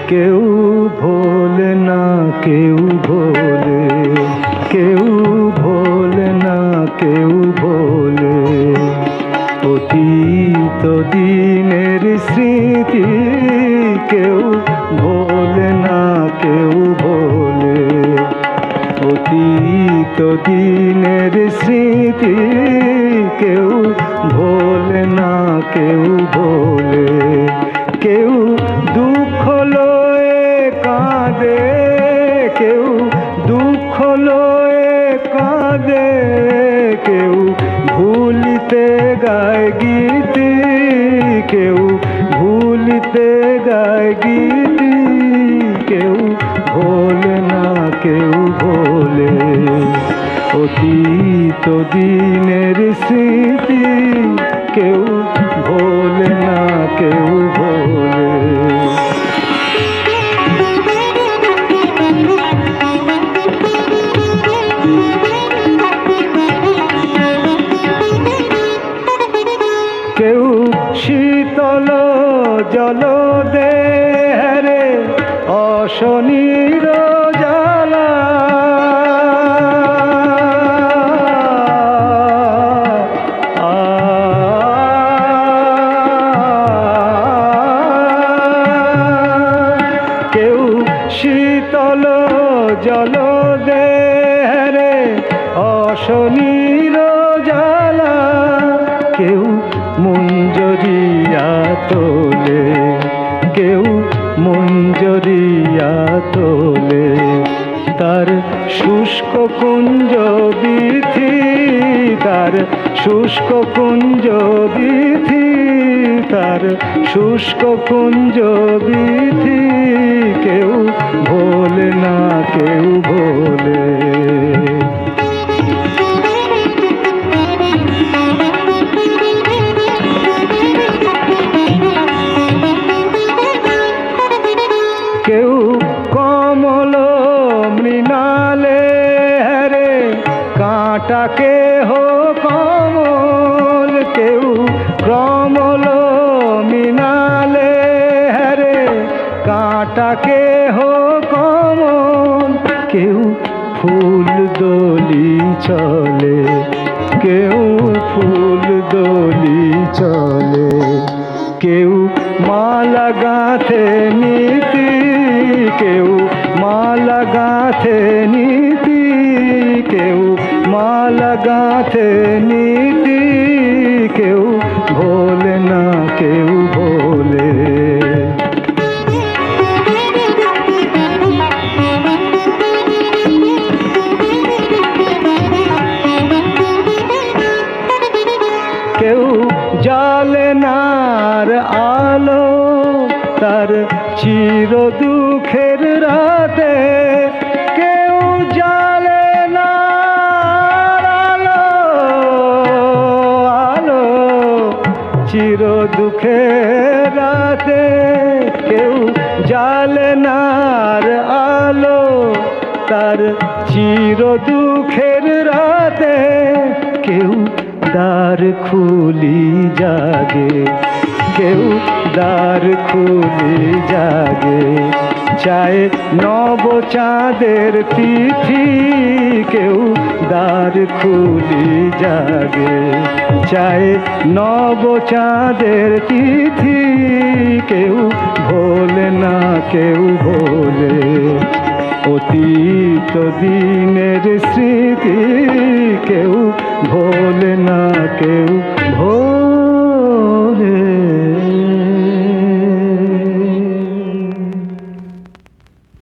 কেউ ভোলে না কেউ ভোলে, কেউ ভোলে না কেউ ভোলে। অতীত দিনের স্মৃতি কেউ ভোলে না কেউ ভোলে। অতীত দিনের স্মৃতি কেউ ভোলে না কেউ ভোলে। কেউ দুঃখ লয়ে কাঁদে, কেউ দুঃখ লয়ে কাঁদে, কেউ ভুলিতে গায় গীতি, কেউ ভুলিতে গায় গীতি। কেউ ভোলে না কেউ ভোলে। অতীত দিনের স্মৃতি কেউ ভোলে না কেউ ভোলে। কেউ শীতল জল দেহে অশনির জ্বালা, কেউ শীতল জল দেহে অশনির জ্বালা। কেউ মঞ্জরিয়া তোলে, কেউ মঞ্জরিয়া তোলে। তার শুষ্ক কুঞ্জ বিথি, তার শুষ্ক কুঞ্জ বিথি, তার শুষ্ক কুঞ্জ বিথি। কেউ ভোলে না কেউ ভোলে। কেউ কমল মৃণালে হরে কাঁটাকে হো কমল। কেউ কমল মৃণালে হরে কাঁটাকে হো কমল। কেউ ফুল দোলি চলে, কেউ ফুল দোলি চলে। কেউ মালা গাঁথে নীতি, কেউ মালা গাঁথে নীতি, কেউ মালা গাঁথে নীতি। কেউ ভোলে না কেউ ভোলে। কেউ জ্বালে নার আলো তার চির দুঃখের রাতে। কেউ জ্বালে নার আলো, আলো চির দুঃখের রাতে। কেউ জ্বালে নার আলো তার চির দুঃখের রাতে। কেউ দ্বার খুলি জাগে, কেউ দ্বার খুলি জাগে। চায় নব চাঁদের তিথি, কেউ দ্বার খুলি জাগে। চায় নব চাঁদের তিথি, কেউ ভোলে না কেউ ভোলে। অতীত দিনের স্মৃতি কেউ ভোলে না কেউ